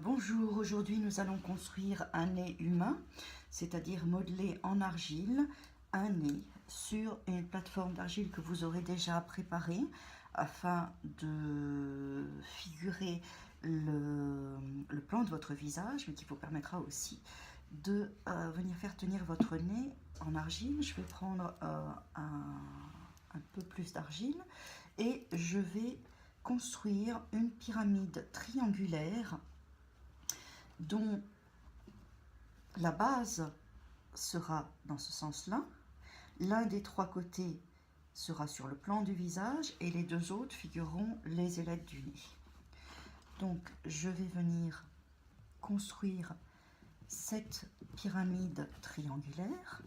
Bonjour, aujourd'hui nous allons construire un nez humain, c'est-à-dire modeler en argile un nez sur une plateforme d'argile que vous aurez déjà préparée afin de figurer le plan de votre visage, mais qui vous permettra aussi de venir faire tenir votre nez en argile. Je vais prendre un peu plus d'argile et je vais construire une pyramide triangulaire dont la base sera dans ce sens-là. L'un des trois côtés sera sur le plan du visage et les deux autres figureront les ailettes du nez. Donc je vais venir construire cette pyramide triangulaire.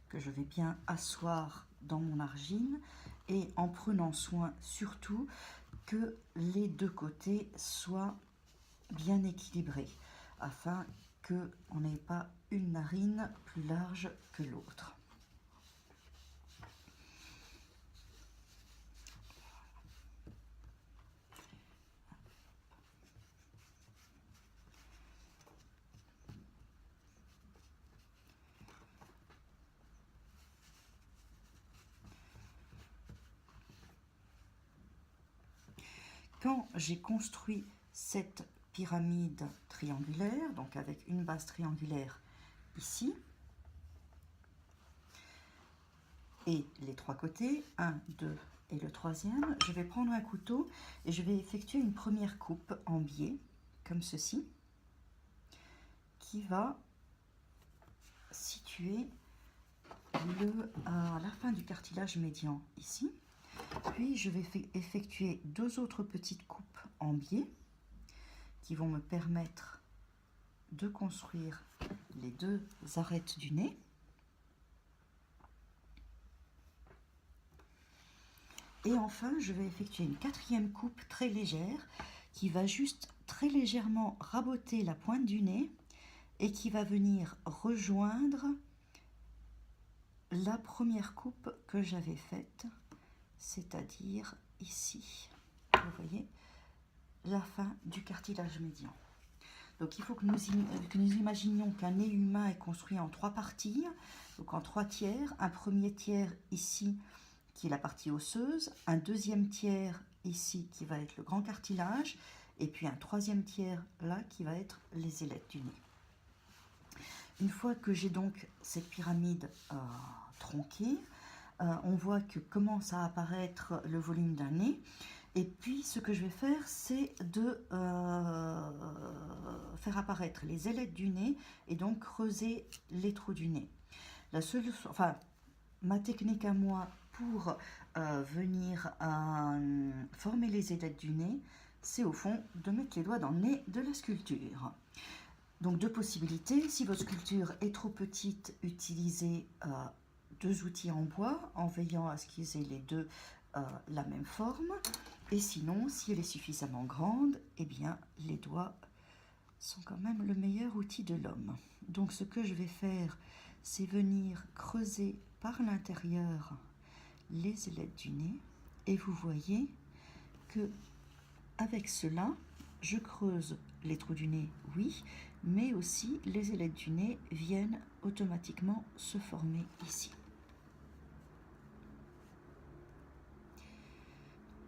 Que je vais bien asseoir dans mon argile et en prenant soin surtout que les deux côtés soient bien équilibrés afin qu'on n'ait pas une narine plus large que l'autre. Quand j'ai construit cette pyramide triangulaire, donc avec une base triangulaire ici, et les trois côtés, 1, 2 et le troisième, je vais prendre un couteau et je vais effectuer une première coupe en biais, comme ceci, qui va situer à la fin du cartilage médian ici. Puis je vais effectuer deux autres petites coupes en biais qui vont me permettre de construire les deux arêtes du nez. Et enfin, je vais effectuer une quatrième coupe très légère qui va juste très légèrement raboter la pointe du nez et qui va venir rejoindre la première coupe que j'avais faite, c'est-à-dire ici. Vous voyez, la fin du cartilage médian. Donc il faut que nous imaginions qu'un nez humain est construit en trois parties, donc en trois tiers. Un premier tiers ici, qui est la partie osseuse, un deuxième tiers ici, qui va être le grand cartilage, et puis un troisième tiers là, qui va être les ailettes du nez. Une fois que j'ai donc cette pyramide tronquée, on voit que commence à apparaître le volume d'un nez. Et puis ce que je vais faire, c'est de faire apparaître les ailettes du nez et donc creuser les trous du nez. Ma technique à moi pour venir former les ailettes du nez, c'est au fond de mettre les doigts dans le nez de la sculpture. Donc deux possibilités. Si votre sculpture est trop petite, utilisez deux outils en bois en veillant à ce qu'ils aient les deux la même forme. Et sinon, si elle est suffisamment grande, eh bien les doigts sont quand même le meilleur outil de l'homme. Donc ce que je vais faire, c'est venir creuser par l'intérieur les ailettes du nez. Et vous voyez que avec cela, je creuse les trous du nez, oui, mais aussi les ailettes du nez viennent automatiquement se former ici.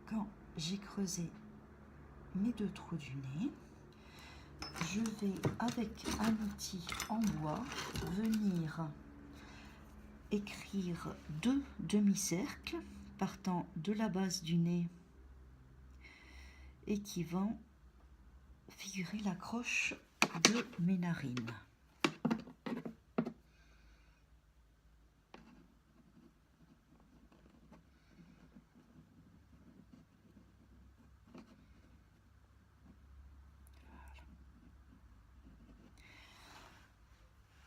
Quand j'ai creusé mes deux trous du nez, je vais, avec un outil en bois, venir écrire deux demi-cercles partant de la base du nez et qui vont figurer l'accroche de mes narines.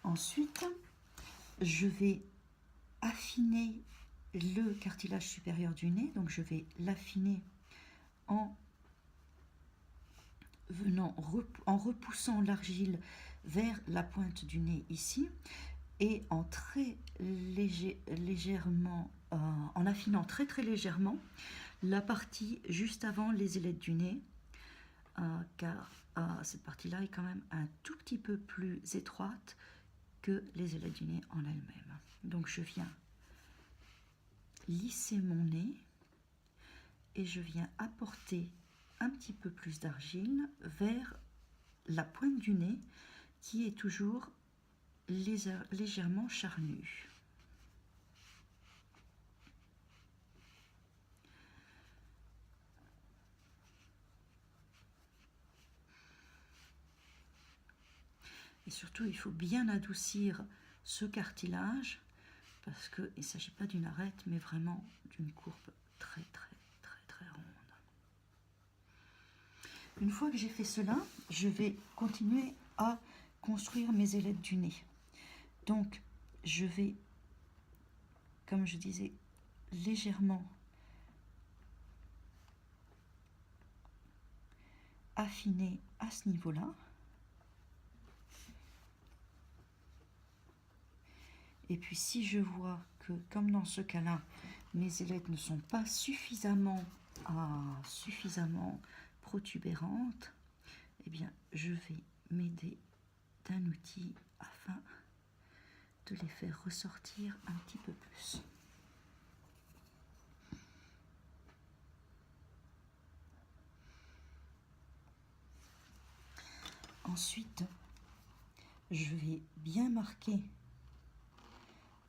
Ensuite, je vais affiner le cartilage supérieur du nez, donc je vais l'affiner en repoussant l'argile vers la pointe du nez ici et en très légèrement en affinant très très légèrement la partie juste avant les ailettes du nez, car cette partie-là est quand même un tout petit peu plus étroite que les ailettes du nez en elles-mêmes. Donc je viens lisser mon nez et je viens apporter un petit peu plus d'argile vers la pointe du nez qui est toujours légèrement charnue. Et surtout, il faut bien adoucir ce cartilage parce qu'il ne s'agit pas d'une arête, mais vraiment d'une courbe très ronde. Une fois que j'ai fait cela, je vais continuer à construire mes ailettes du nez. Donc, je vais, comme je disais, légèrement affiner à ce niveau-là. Et puis si je vois que, comme dans ce cas-là, mes ailettes ne sont pas suffisamment protubérantes, eh bien, je vais m'aider d'un outil afin de les faire ressortir un petit peu plus. Ensuite, je vais bien marquer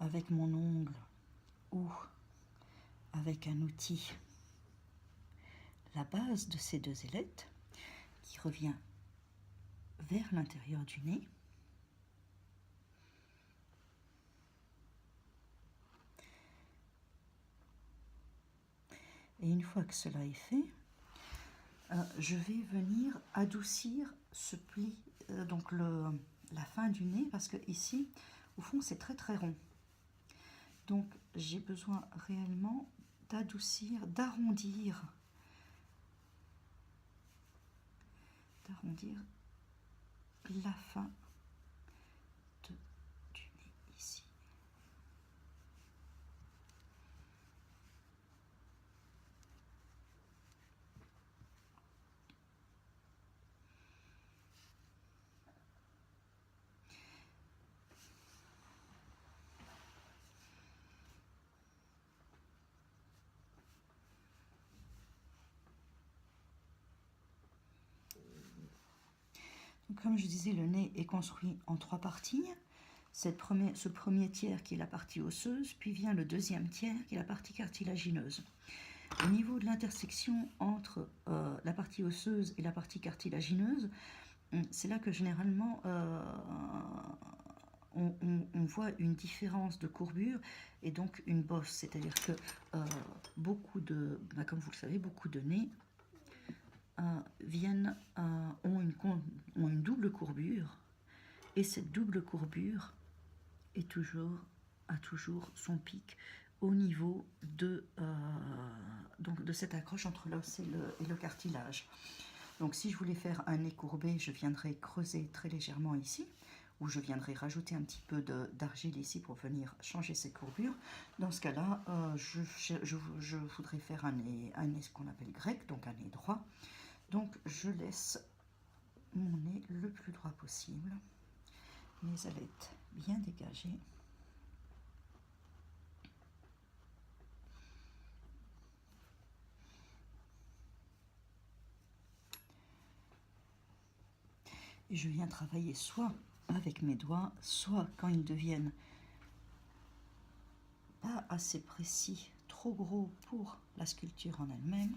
avec mon ongle ou avec un outil la base de ces deux ailettes qui revient vers l'intérieur du nez. Et une fois que cela est fait, je vais venir adoucir ce pli, donc la fin du nez, parce que ici, au fond, c'est très rond. Donc, j'ai besoin réellement d'adoucir, d'arrondir la fin du nez ici. Comme je disais, le nez est construit en 3 parties. Ce premier tiers qui est la partie osseuse, puis vient le deuxième tiers qui est la partie cartilagineuse. Au niveau de l'intersection entre la partie osseuse et la partie cartilagineuse, c'est là que généralement on voit une différence de courbure et donc une bosse. C'est-à-dire que comme vous le savez, beaucoup de nez ont une double courbure, et cette double courbure a toujours son pic au niveau de cette accroche entre l'os et le cartilage. Donc si je voulais faire un nez courbé, je viendrais creuser très légèrement ici, ou je viendrais rajouter un petit peu d'argile ici pour venir changer ces courbures. Dans ce cas-là, je voudrais faire un nez ce qu'on appelle grec, donc un nez droit. Donc je laisse mon nez le plus droit possible, mes ailettes bien dégagées. Et je viens travailler soit avec mes doigts, soit quand ils deviennent pas assez précis, trop gros pour la sculpture en elle-même,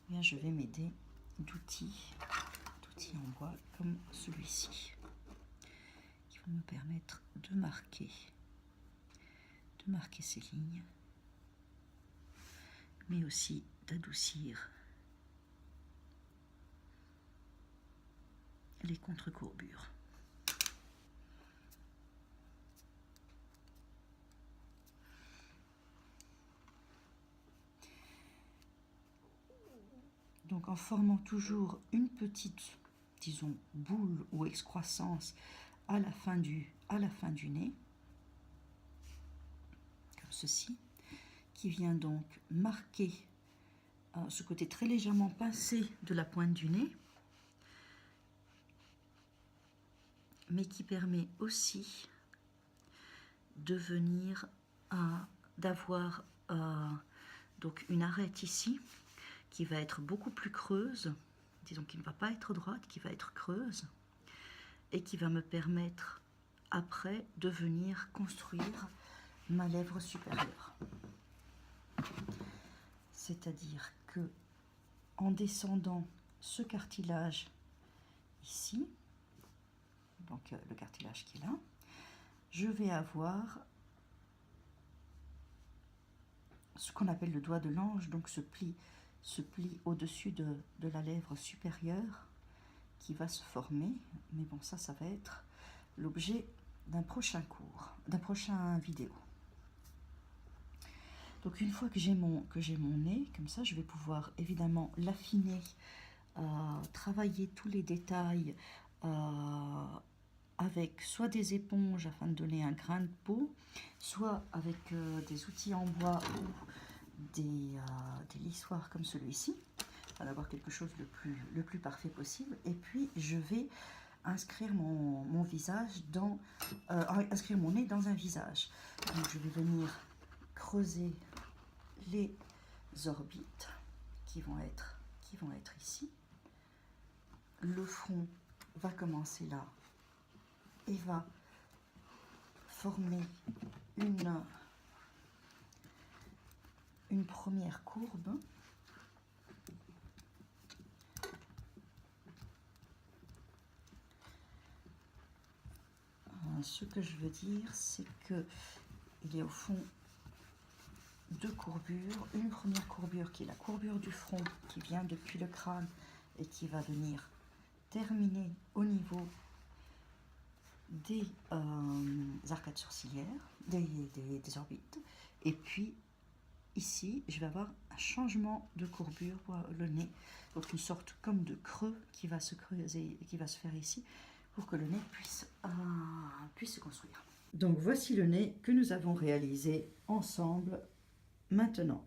eh bien je vais m'aider d'outils en bois comme celui-ci, qui vont me permettre de marquer ces lignes, mais aussi d'adoucir les contre-courbures. Donc en formant toujours une petite, disons, boule ou excroissance à la fin du nez, comme ceci, qui vient donc marquer ce côté très légèrement pincé de la pointe du nez, mais qui permet aussi de venir d'avoir donc une arête ici qui va être beaucoup plus creuse, disons qui ne va pas être droite, qui va être creuse, et qui va me permettre après de venir construire ma lèvre supérieure. C'est-à-dire que en descendant ce cartilage ici, donc le cartilage qui est là, je vais avoir ce qu'on appelle le doigt de l'ange, donc ce pli au-dessus de la lèvre supérieure qui va se former. Mais bon, ça va être l'objet d'un prochain cours, d'un prochain vidéo. Donc une fois que j'ai mon nez, comme ça, je vais pouvoir évidemment l'affiner, travailler tous les détails avec soit des éponges afin de donner un grain de peau, soit avec des outils en bois ou des lissoirs comme celui-ci, afin d'avoir quelque chose le plus parfait possible. Et puis je vais inscrire mon visage dans inscrire mon nez dans un visage. Donc je vais venir creuser les orbites qui vont être ici. Le front va commencer là et va former une première courbe. Ce que je veux dire, c'est que il y a au fond deux courbures. Une première courbure qui est la courbure du front, qui vient depuis le crâne et qui va venir terminer au niveau des arcades sourcilières, des orbites. Et puis ici, je vais avoir un changement de courbure pour le nez, donc une sorte comme de creux qui va se creuser et qui va se faire ici pour que le nez puisse se construire. Donc voici le nez que nous avons réalisé ensemble maintenant.